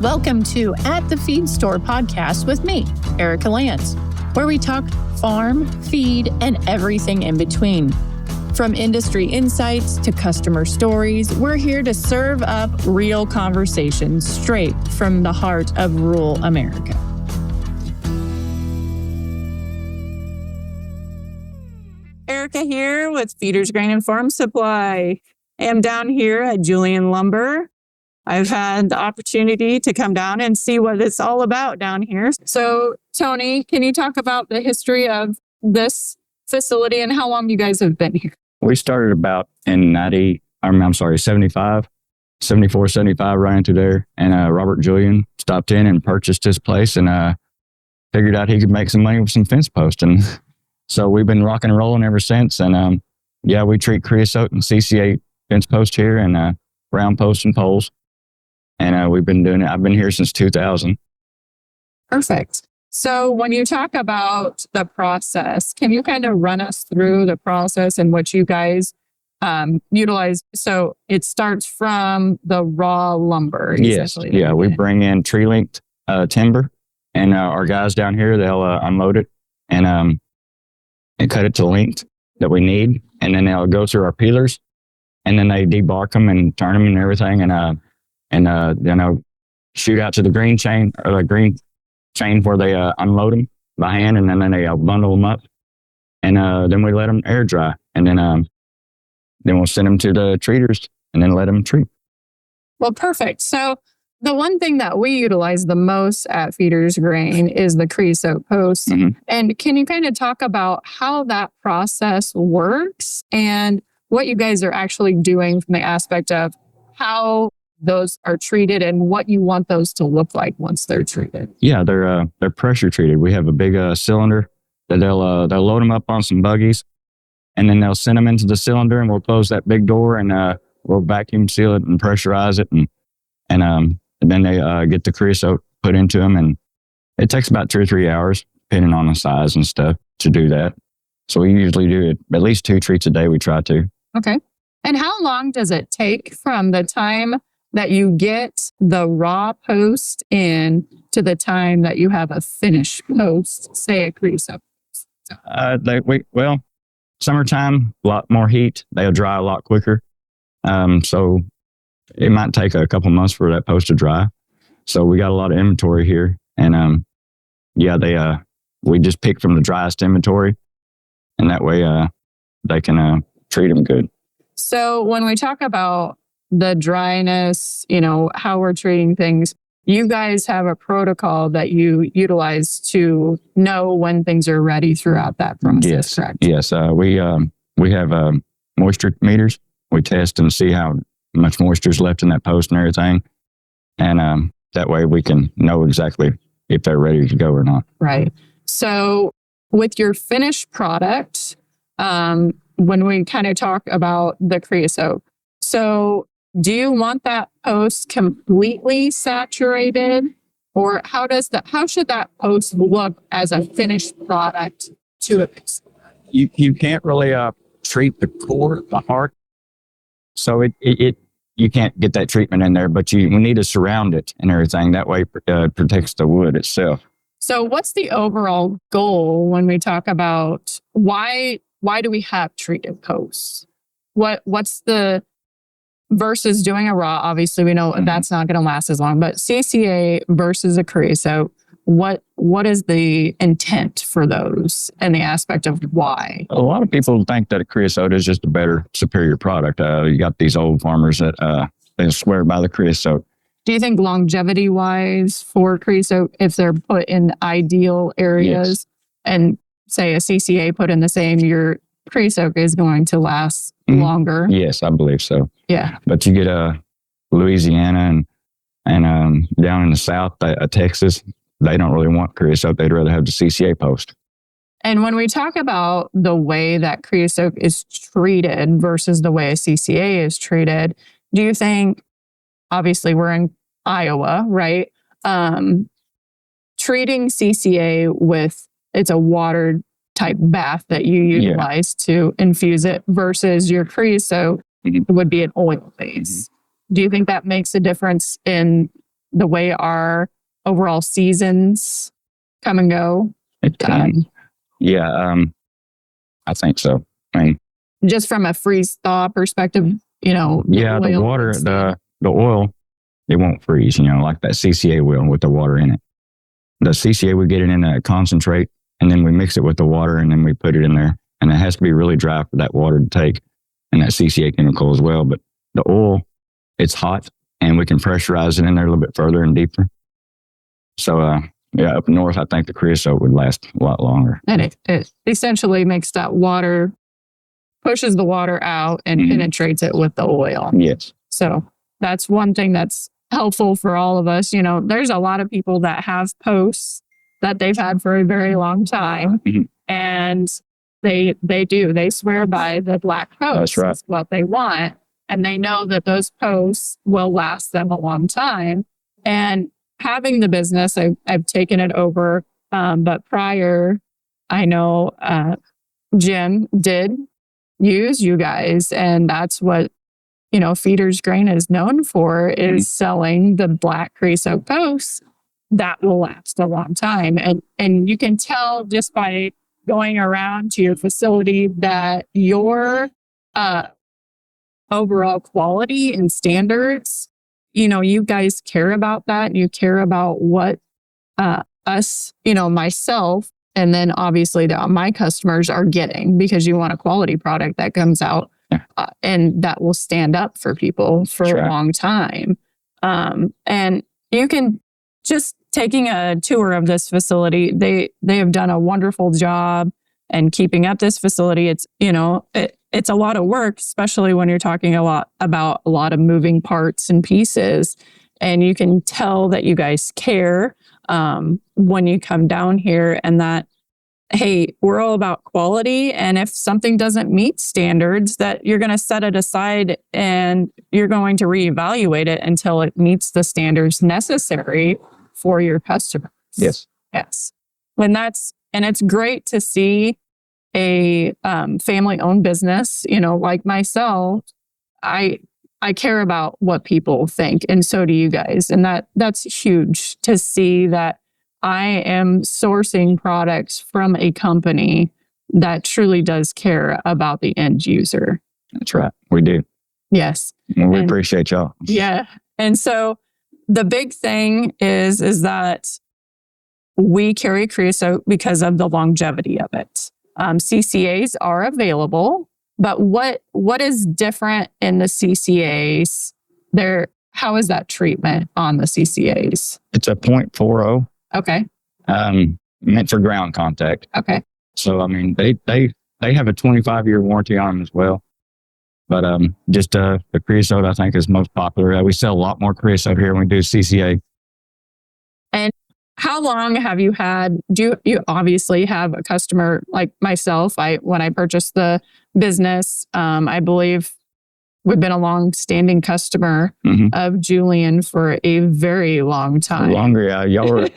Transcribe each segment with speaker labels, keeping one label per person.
Speaker 1: Welcome to At the Feed Store podcast with me, Erica Lance, where we talk farm, feed, and everything in between. From industry insights to customer stories, we're here to serve up real conversations straight from the heart of rural America. Erica here with Feeders Grain and Farm Supply. I am down here at Julian Lumber. I've had the opportunity to come down and see what it's all about down here. So, Tony, can you talk about the history of this facility and how long you guys have been here?
Speaker 2: We started about in 74, 75, right into there. And Robert Julian stopped in and purchased his place and figured out he could make some money with some fence posts. And so we've been rocking and rolling ever since. And we treat creosote and CCA fence post here and round posts and poles. And we've been doing it. I've been here since 2000.
Speaker 1: Perfect. So when you talk about the process, can you kind of run us through the process and what you guys utilize? So it starts from the raw lumber.
Speaker 2: Yes. Yeah. We bring in tree linked timber and our guys down here, they'll unload it and cut it to length that we need. And then they'll go through our peelers and then they debark them and turn them and everything. And then they'll shoot out to the green chain or the green chain where they unload them by hand, and then they bundle them up, and then we let them air dry, and then we'll send them to the treaters and then let them treat.
Speaker 1: Well, perfect. So the one thing that we utilize the most at Feeders Grain is the creosote post. Mm-hmm. And can you kind of talk about how that process works and what you guys are actually doing from the aspect of how those are treated and what you want those to look like once they're treated?
Speaker 2: Yeah, they're pressure treated. We have a big cylinder that they'll load them up on some buggies, and then they'll send them into the cylinder, and we'll close that big door and we'll vacuum seal it and pressurize it, and then they get the creosote put into them, and it takes about 2 or 3 hours depending on the size and stuff to do that. So we usually do it at least 2 treats a day. We try to.
Speaker 1: Okay. And how long does it take from the time that you get the raw post in to the time that you have a finished post, say a creosote?
Speaker 2: Summertime, a lot more heat. They'll dry a lot quicker. So it might take a couple months for that post to dry. So we got a lot of inventory here. And we just pick from the driest inventory. And that way they can treat them good.
Speaker 1: So when we talk about the dryness, how we're treating things, you guys have a protocol that you utilize to know when things are ready throughout that process,
Speaker 2: yes,
Speaker 1: correct?
Speaker 2: Yes. We have moisture meters. We test and see how much moisture is left in that post and everything. And that way we can know exactly if they're ready to go or not.
Speaker 1: Right. So with your finished product, when we kind of talk about the creosote, so do you want that post completely saturated, or how should that post look as a finished product to a consumer?
Speaker 2: You can't really treat the core, the heart, so it you can't get that treatment in there. But we need to surround it and everything. That way, it protects the wood itself.
Speaker 1: So, what's the overall goal when we talk about why do we have treated posts? What's the versus doing a raw? Obviously, we know that's not going to last as long, but CCA versus a creosote, what is the intent for those and the aspect of why?
Speaker 2: A lot of people think that a creosote is just a better, superior product. You got these old farmers that they swear by the creosote.
Speaker 1: Do you think longevity-wise for creosote, if they're put in ideal areas and say a CCA put in the same, your creosote is going to last longer?
Speaker 2: Yes, I believe so.
Speaker 1: Yeah.
Speaker 2: But you get Louisiana and down in the South, Texas, they don't really want creosote. They'd rather have the CCA post.
Speaker 1: And when we talk about the way that creosote is treated versus the way a CCA is treated, do you think, obviously we're in Iowa, right? Treating CCA with, it's a water type bath that you utilize to infuse it versus your creosote would be an oil base. Do you think that makes a difference in the way our overall seasons come and go?
Speaker 2: It can. Yeah, I think so. I mean,
Speaker 1: Just from a freeze thaw perspective,
Speaker 2: the water, the oil, it won't freeze, like that CCA will with the water in it. The CCA, we get it in a concentrate, and then we mix it with the water, and then we put it in there. And it has to be really dry for that water to take, and that CCA chemical as well. But the oil, it's hot, and we can pressurize it in there a little bit further and deeper. So, up north, I think the creosote would last a lot longer.
Speaker 1: And it essentially makes that water, pushes the water out and penetrates it with the oil.
Speaker 2: Yes.
Speaker 1: So that's one thing that's helpful for all of us. There's a lot of people that have posts that they've had for a very long time. And they swear by the black post.
Speaker 2: That's right.
Speaker 1: Is what they want. And they know that those posts will last them a long time. And having the business, I've taken it over. But prior, I know Jim did use you guys. And that's what, Feeders Grain is known for, is selling the black creosote posts that will last a long time. And you can tell just by going around to your facility that your overall quality and standards, you guys care about that. You care about what us, myself, and then obviously my customers are getting, because you want a quality product that comes out and that will stand up for people for a long time. And you can just taking a tour of this facility, they have done a wonderful job and keeping up this facility. It's, it's a lot of work, especially when you're talking about a lot of moving parts and pieces. And you can tell that you guys care when you come down here, and that, hey, we're all about quality. And if something doesn't meet standards, that you're going to set it aside and you're going to reevaluate it until it meets the standards necessary for your customers.
Speaker 2: Yes.
Speaker 1: And it's great to see a family-owned business, like myself. I care about what people think, and so do you guys. And that's huge to see that I am sourcing products from a company that truly does care about the end user.
Speaker 2: That's right. We do.
Speaker 1: Yes.
Speaker 2: Well, we appreciate y'all.
Speaker 1: Yeah. And so the big thing is that we carry creosote because of the longevity of it. CCAs are available, but what is different in the CCAs? How is that treatment on the CCAs?
Speaker 2: It's a 0.40.
Speaker 1: Okay.
Speaker 2: Meant for ground contact.
Speaker 1: Okay.
Speaker 2: So, I mean, they have a 25-year warranty on them as well. But just the creosote, I think, is most popular. We sell a lot more creosote here when we do CCA.
Speaker 1: And how long have you had? Do you obviously have a customer like myself? When I purchased the business, I believe we've been a long-standing customer of Julian for a very long time.
Speaker 2: Longer, yeah. Y'all were.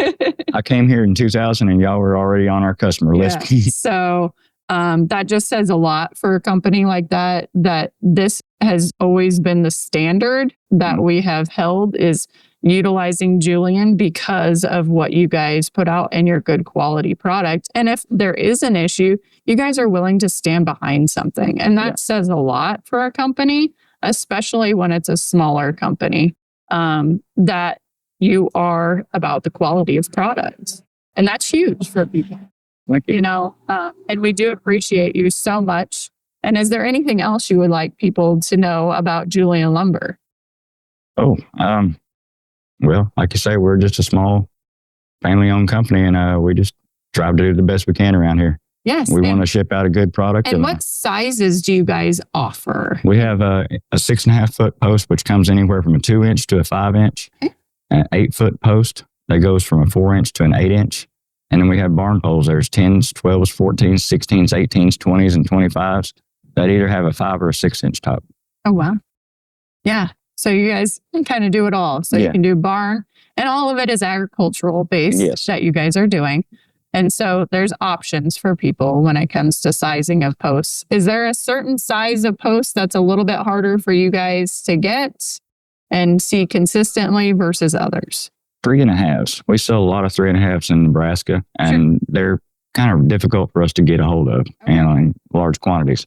Speaker 2: I came here in 2000, and y'all were already on our customer list.
Speaker 1: So that just says a lot for a company like that. That this has always been the standard that we have held, is utilizing Julian because of what you guys put out and your good quality product. And if there is an issue, you guys are willing to stand behind something. And that says a lot for a company, especially when it's a smaller company, that you are about the quality of products. And that's huge for people.
Speaker 2: Thank you.
Speaker 1: And we do appreciate you so much. And is there anything else you would like people to know about Julian Lumber?
Speaker 2: Oh, well, like you say, we're just a small family-owned company, and we just try to do the best we can around here.
Speaker 1: Yes.
Speaker 2: We want to ship out a good product.
Speaker 1: And what sizes do you guys offer?
Speaker 2: We have a 6.5 foot post, which comes anywhere from a 2-inch to a 5-inch.
Speaker 1: Okay.
Speaker 2: An 8-foot post that goes from a 4-inch to an 8-inch. And then we have barn poles. There's 10s, 12s, 14s, 16s, 18s, 20s, and 25s that either have a 5 or a 6-inch top.
Speaker 1: Oh, wow. Yeah. So you guys can kind of do it all. So you can do barn, and all of it is agricultural based that you guys are doing. And so there's options for people when it comes to sizing of posts. Is there a certain size of post that's a little bit harder for you guys to get and see consistently versus others?
Speaker 2: 3.5s. We sell a lot of 3.5s in Nebraska, and they're kind of difficult for us to get a hold of, in large quantities.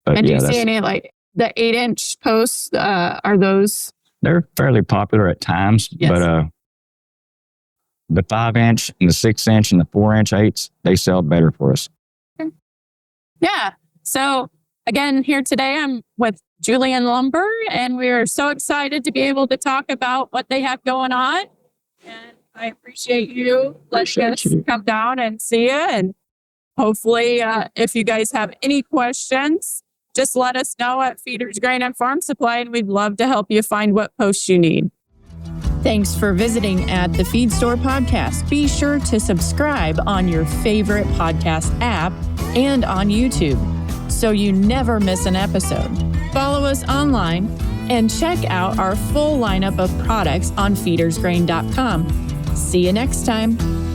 Speaker 2: But
Speaker 1: and do you see any like the 8-inch posts? Are those?
Speaker 2: They're fairly popular at times, but the 5-inch and the 6-inch and the 4-inch 8s, they sell better for us.
Speaker 1: Yeah. So again, here today, I'm with Julian Lumber, and we're so excited to be able to talk about what they have going on. And I appreciate you letting us come down and see you. And hopefully, if you guys have any questions, just let us know at Feeders Grain and Farm Supply, and we'd love to help you find what posts you need. Thanks for visiting at the Feed Store Podcast. Be sure to subscribe on your favorite podcast app and on YouTube so you never miss an episode. Follow us online and check out our full lineup of products on feedersgrain.com. See you next time.